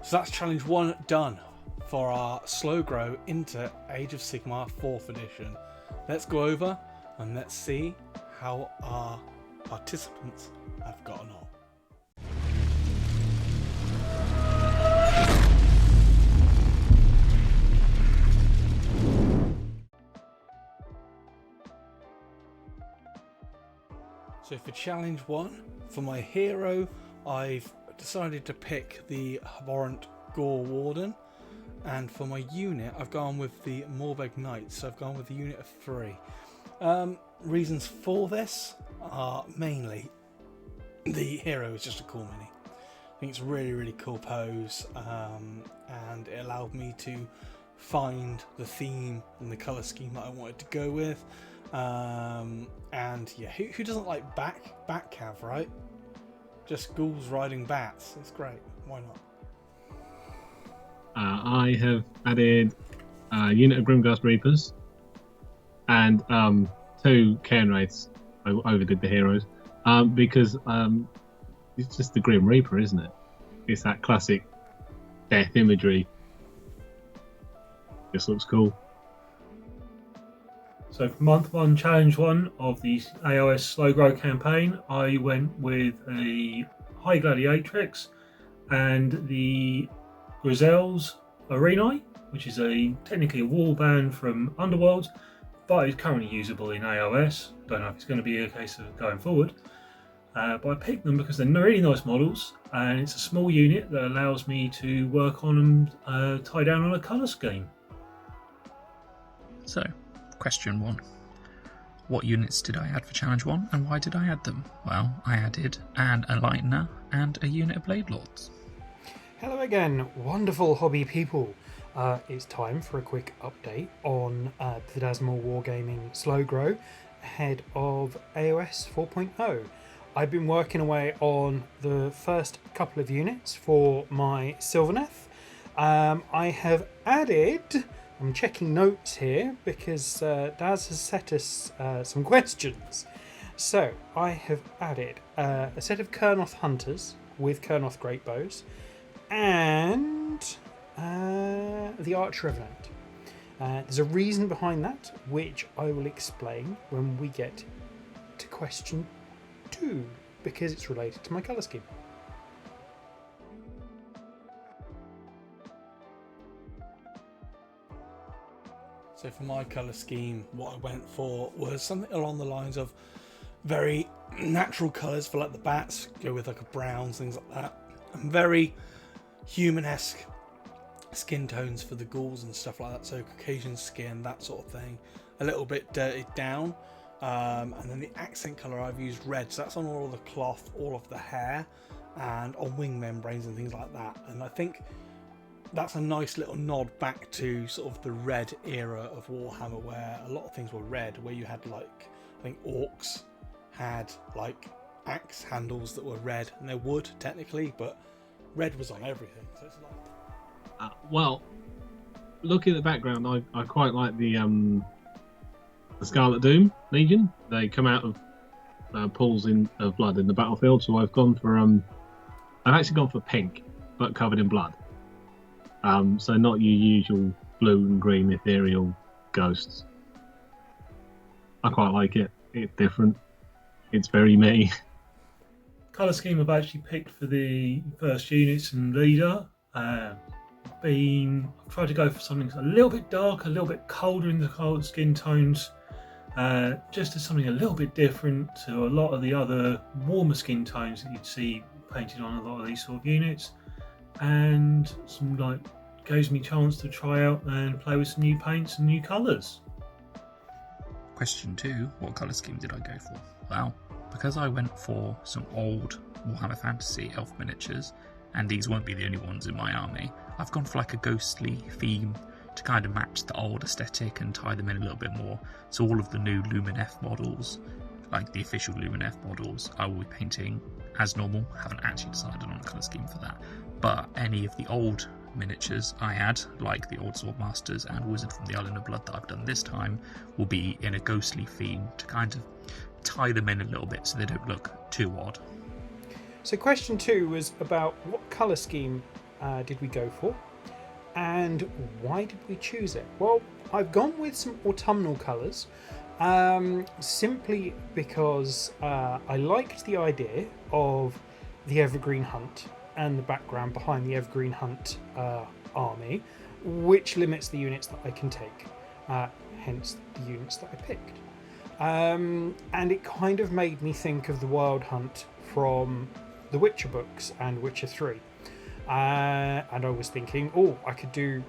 So that's challenge 1 done for our slow grow into Age of Sigmar 4th edition. Let's go over and let's see how our participants have gotten on. So for challenge 1, for my hero, I've decided to pick the Abhorrent Gore Warden, and for my unit, I've gone with the Morbeg Knights, so I've gone with a unit of 3. Reasons for this are mainly the hero is just a cool mini. I think it's a really, really cool pose, and it allowed me to find the theme and the colour scheme that I wanted to go with. And yeah, who doesn't like bat cav, right? Just ghouls riding bats. It's great. Why not? I have added a unit of Grimghast Reapers and 2 Cairn Wraiths. I overdid the heroes because it's just the Grim Reaper, isn't it? It's that classic death imagery. Just looks cool. So for month 1, challenge 1 of the AOS Slow Grow campaign, I went with a High Gladiatrix and the Grizel's Arenae, which is technically a warband from Underworld, but is currently usable in AOS. Don't know if it's going to be a case of going forward. But I picked them because they're really nice models, and it's a small unit that allows me to work on them, tie down on a colour scheme. So, question 1. What units did I add for challenge 1 and why did I add them? Well, I added an Enlightener and a unit of Blade Lords. Hello again, wonderful hobby people. It's time for a quick update on the Phantasmal Wargaming Slow Grow ahead of AOS 4.0. I've been working away on the first couple of units for my Sylvaneth. I have added... I'm checking notes here because Daz has set us some questions. So I have added a set of Kurnoth Hunters with Kurnoth Great Bows and the Arch Revenant. There's a reason behind that, which I will explain when we get to question 2, because it's related to my colour scheme. So for my colour scheme, what I went for was something along the lines of very natural colours for like the bats, go with like a browns, things like that, and very human-esque skin tones for the ghouls and stuff like that, so Caucasian skin, that sort of thing, a little bit dirtied down, and then the accent colour I've used red, so that's on all of the cloth, all of the hair, and on wing membranes and things like that. And I think that's a nice little nod back to sort of the red era of Warhammer, where a lot of things were red, where you had like, I think orcs had like axe handles that were red, and they're wood technically, but red was on everything. So it's like... well, looking at the background, I quite like the Scarlet Doom Legion. They come out of pools of blood in the battlefield, so I've actually gone for pink, but covered in blood. So not your usual blue and green ethereal ghosts. I quite like it. It's different. It's very me. Colour scheme I've actually picked for the first units and leader. I've tried to go for something a little bit darker, a little bit colder in the cold skin tones, just as something a little bit different to a lot of the other warmer skin tones that you'd see painted on a lot of these sort of units. And some gives me a chance to try out and play with some new paints and new colours. Question 2, what colour scheme did I go for? Well, because I went for some old Warhammer Fantasy elf miniatures, and these won't be the only ones in my army, I've gone for like a ghostly theme to kind of match the old aesthetic and tie them in a little bit more. So all of the new Luminef models, like the official Luminef models, I will be painting as normal. Haven't actually decided on a colour scheme for that. But any of the old miniatures I add, like the old Swordmasters and Wizard from the Island of Blood that I've done this time, will be in a ghostly theme to kind of tie them in a little bit so they don't look too odd. So question 2 was about what colour scheme did we go for? And why did we choose it? Well, I've gone with some autumnal colours, simply because I liked the idea of the Evergreen Hunt and the background behind the Evergreen Hunt army, which limits the units that I can take, hence the units that I picked. And it kind of made me think of the Wild Hunt from the Witcher books and Witcher 3. And I was thinking, oh, I could do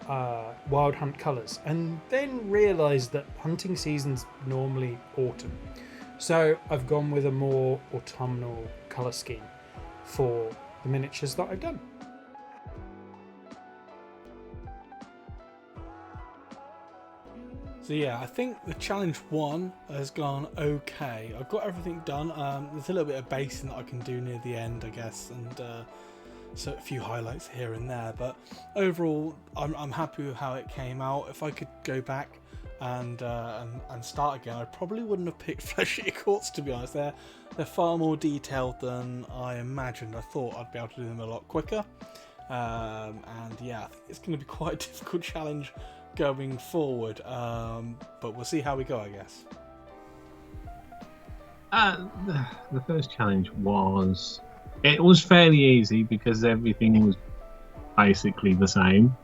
Wild Hunt colours, and then realised that hunting season's normally autumn. So I've gone with a more autumnal colour scheme for the miniatures that I've done. So yeah, I think the challenge 1 has gone okay. I've got everything done. There's a little bit of basing that I can do near the end, I guess, and so a few highlights here and there. But overall, I'm happy with how it came out. If I could go back and start again, I probably wouldn't have picked Flesh Eater Courts, to be honest. They're far more detailed than I imagined. I thought I'd be able to do them a lot quicker. And yeah, I think it's going to be quite a difficult challenge going forward, but we'll see how we go, I guess. The first challenge was fairly easy because everything was basically the same.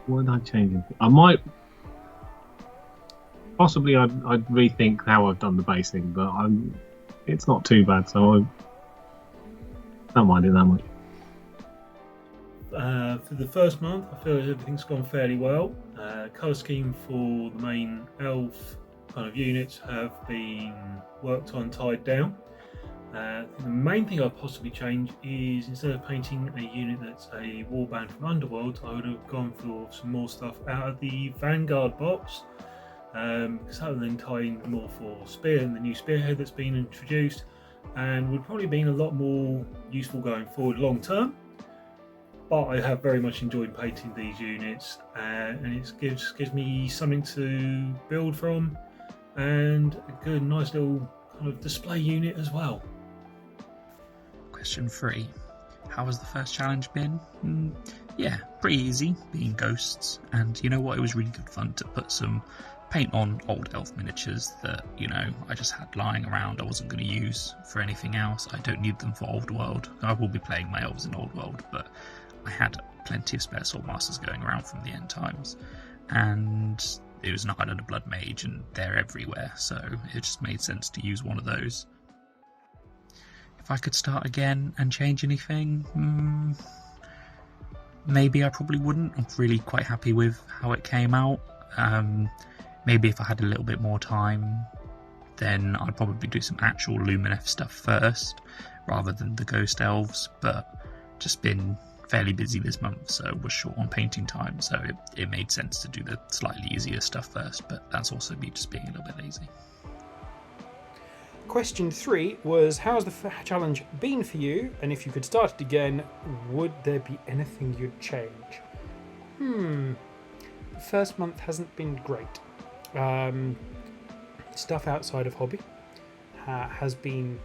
What did I change? I might possibly I'd rethink how I've done the basing, but it's not too bad, so I don't mind it that much. For the first month, I feel everything's gone fairly well. Colour scheme for the main elf kind of units have been worked on, tied down. The main thing I'd possibly change is, instead of painting a unit that's a warband from Underworld, I would have gone for some more stuff out of the Vanguard box, because that would then tie in more for Spear and the new Spearhead that's been introduced, and would probably been a lot more useful going forward long term. But I have very much enjoyed painting these units, and it gives me something to build from, and a good, nice little kind of display unit as well. Question 3. How has the first challenge been? Yeah, pretty easy, being ghosts, and you know what, it was really good fun to put some paint on old elf miniatures that, you know, I just had lying around. I wasn't going to use for anything else. I don't need them for Old World. I will be playing my elves in Old World, but I had plenty of spare Swordmasters going around from the end times, and it was an Island of Blood Mage, and they're everywhere, so it just made sense to use one of those. If I could start again and change anything, maybe I probably wouldn't. I'm really quite happy with how it came out. Maybe if I had a little bit more time, then I'd probably do some actual Lumineth stuff first, rather than the Ghost Elves, but just been fairly busy this month, so was short on painting time, so it made sense to do the slightly easier stuff first, but that's also me just being a little bit lazy. Question 3 was, how's the challenge been for you, and if you could start it again, would there be anything you'd change? The first month hasn't been great. Stuff outside of hobby has been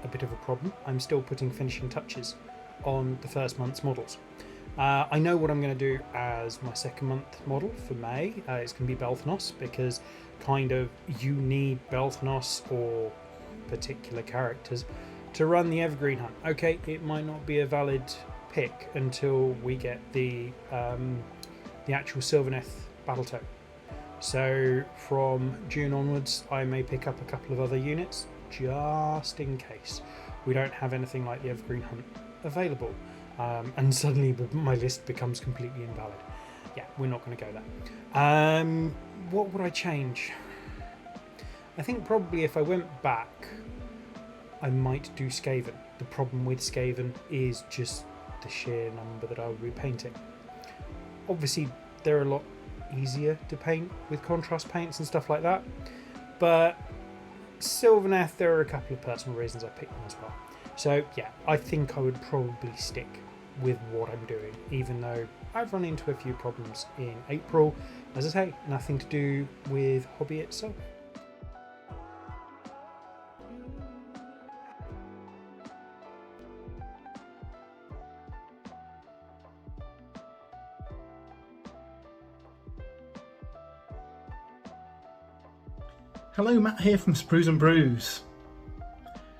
a bit of a problem. I'm still putting finishing touches on the first month's models. I know what I'm going to do as my second month model for May. It's going to be Belthnos, because kind of you need Belthnos or particular characters to run the Evergreen Hunt. Okay, it might not be a valid pick until we get the actual Sylvaneth Battletome. So from June onwards, I may pick up a couple of other units just in case we don't have anything like the Evergreen Hunt available, and suddenly my list becomes completely invalid. Yeah, we're not going to go there. What would I change? I think probably if I went back, I might do Skaven. The problem with Skaven is just the sheer number that I would be painting. Obviously, they're a lot easier to paint with contrast paints and stuff like that, but Sylvaneth, there are a couple of personal reasons I picked them as well. So yeah, I think I would probably stick with what I'm doing, even though I've run into a few problems in April. As I say, nothing to do with hobby itself. Hello, Matt here from Sprues and Brews.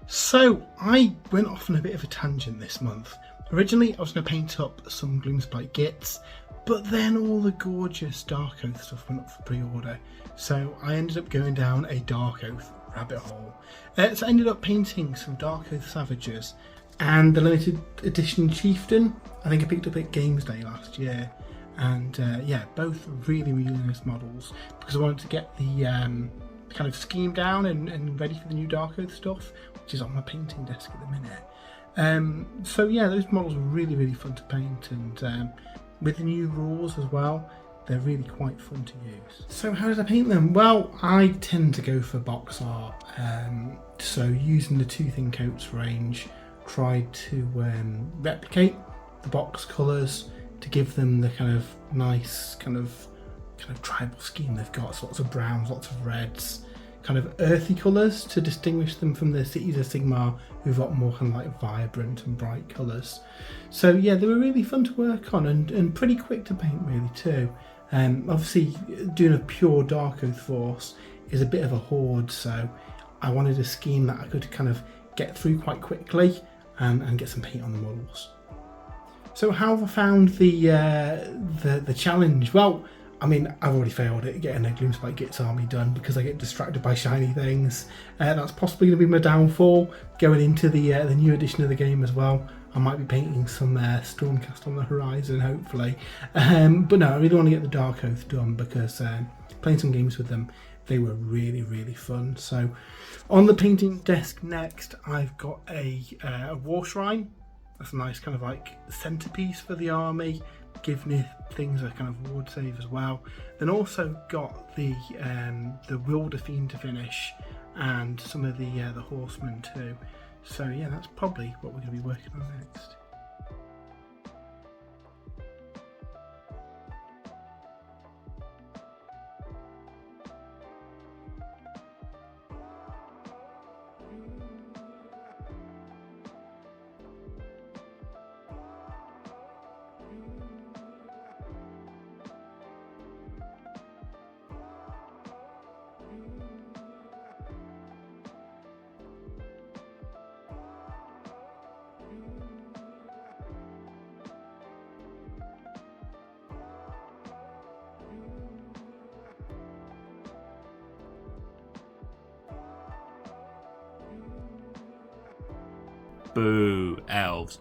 So, I went off on a bit of a tangent this month. Originally, I was going to paint up some Gloomspite Gits, but then all the gorgeous Dark Oath stuff went up for pre-order. So I ended up going down a Dark Oath rabbit hole. So I ended up painting some Dark Oath Savages and the limited edition Chieftain. I think I picked up at Games Day last year. And yeah, both really, really nice models because I wanted to get the kind of scheme down and ready for the new Dark Oath stuff, which is on my painting desk at the minute. So yeah, those models were really, really fun to paint, and with the new rules as well, they're really quite fun to use. So how did I paint them? Well, I tend to go for box art, so using the Two Thin Coats range, tried to replicate the box colours to give them the kind of nice kind of tribal scheme they've got. So lots of browns, lots of reds, kind of earthy colours to distinguish them from the cities of Sigmar, who've got more kind of like vibrant and bright colours. So yeah, they were really fun to work on and pretty quick to paint really too. Obviously doing a pure Dark Oath force is a bit of a horde, so I wanted a scheme that I could kind of get through quite quickly and get some paint on the models. So how have I found the challenge? Well, I mean, I've already failed at getting a Gloomspite Gits army done because I get distracted by shiny things. That's possibly going to be my downfall going into the new edition of the game as well. I might be painting some Stormcast on the horizon, hopefully. But no, I really want to get the Dark Oath done because playing some games with them, they were really, really fun. So on the painting desk next, I've got a War Shrine. That's a nice kind of like centerpiece for the army, giving things a kind of ward save as well. Then also got the Wilder Fiend to finish, and some of the horsemen too. So yeah, that's probably what we're going to be working on next. Boo, elves.